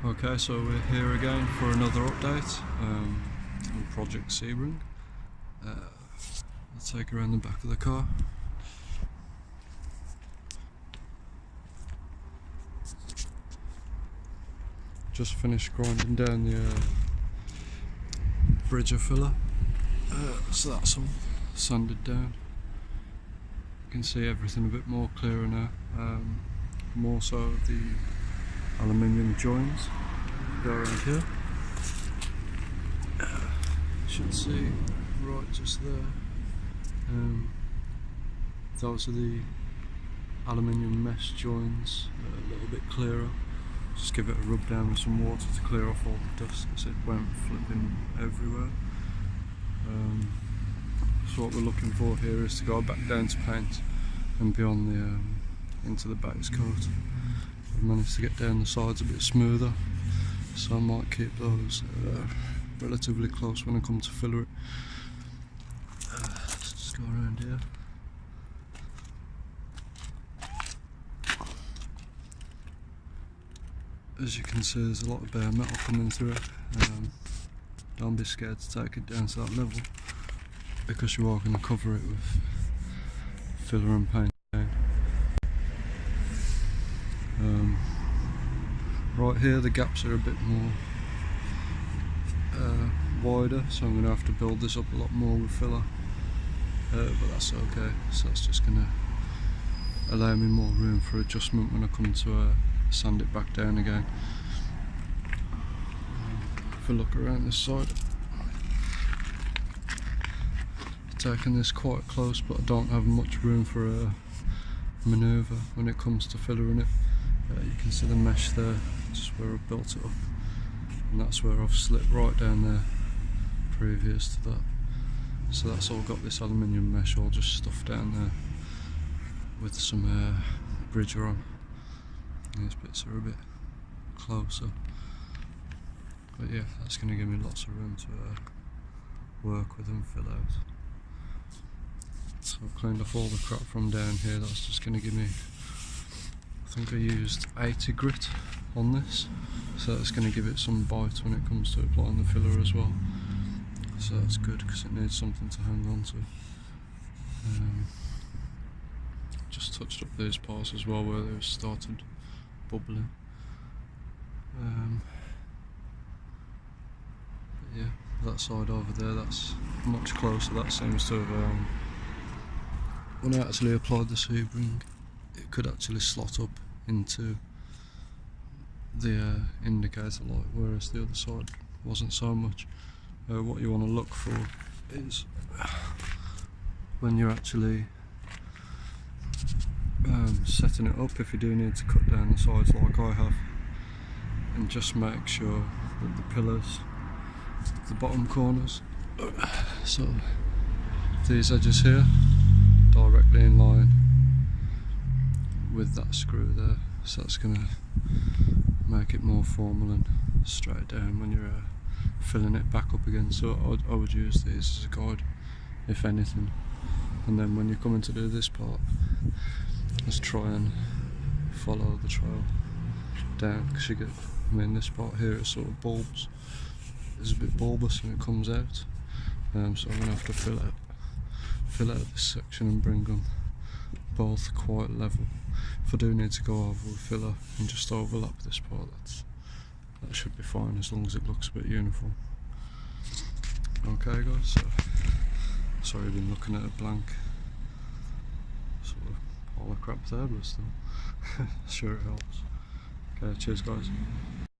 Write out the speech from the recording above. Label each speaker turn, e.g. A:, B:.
A: Okay, so we're here again for another update on Project Sebring. Let's take around the back of the car. Just finished grinding down the bridger filler, so that's all sanded down. You can see everything a bit more clearer now, more so the aluminium joins go around here. You should see right just there, those are the aluminium mesh joins, a little bit clearer. Just give it a rub down with some water to clear off all the dust because it went flipping everywhere. So what we're looking for here is to go back down to paint and beyond the into the base coat. I've managed to get down the sides a bit smoother, so I might keep those relatively close when I come to filler it. Let's just go around here. As you can see, there's a lot of bare metal coming through it. Don't be scared to take it down to that level, because you are going to cover it with filler and paint down. Right here the gaps are a bit more wider, so I'm going to have to build this up a lot more with filler, but that's okay, so that's just going to allow me more room for adjustment when I come to sand it back down again. If I look around this side, taking this quite close, but I don't have much room for a manoeuvre when it comes to fillering it. You can see the mesh there, just where I've built it up, and that's where I've slit right down there previous to that. So that's all got this aluminium mesh all just stuffed down there with some bridger on. These bits are a bit closer, but yeah, that's going to give me lots of room to work with and fill out. So I've cleaned off all the crap from down here. That's just going to give me, I think I used 80 grit on this, so that's going to give it some bite when it comes to applying the filler as well. So that's good because it needs something to hang on to. Just touched up these parts as well where they've started bubbling. But yeah, that side over there, that's much closer. That seems to have, when I actually applied the sebring, it could actually slot up into the indicator light, whereas the other side wasn't so much. What you want to look for is when you're actually setting it up, if you do need to cut down the sides like I have, and just make sure that the pillars, the bottom corners, so these edges here, directly in line with that screw there, so that's going to make it more formal and straight down when you're filling it back up again. So I would use these as a guide, if anything, and then when you're coming to do this part, just try and follow the trail down, because you get, I mean, this part here is sort of bulbs, it's a bit bulbous when it comes out, so I'm going to have to fill out this section and bring them both quite level. If I do need to go over with filler and just overlap this part, that should be fine as long as it looks a bit uniform. Okay guys, so sorry I've been looking at a blank sort of pile of crap there, but still sure it helps. Okay, cheers guys.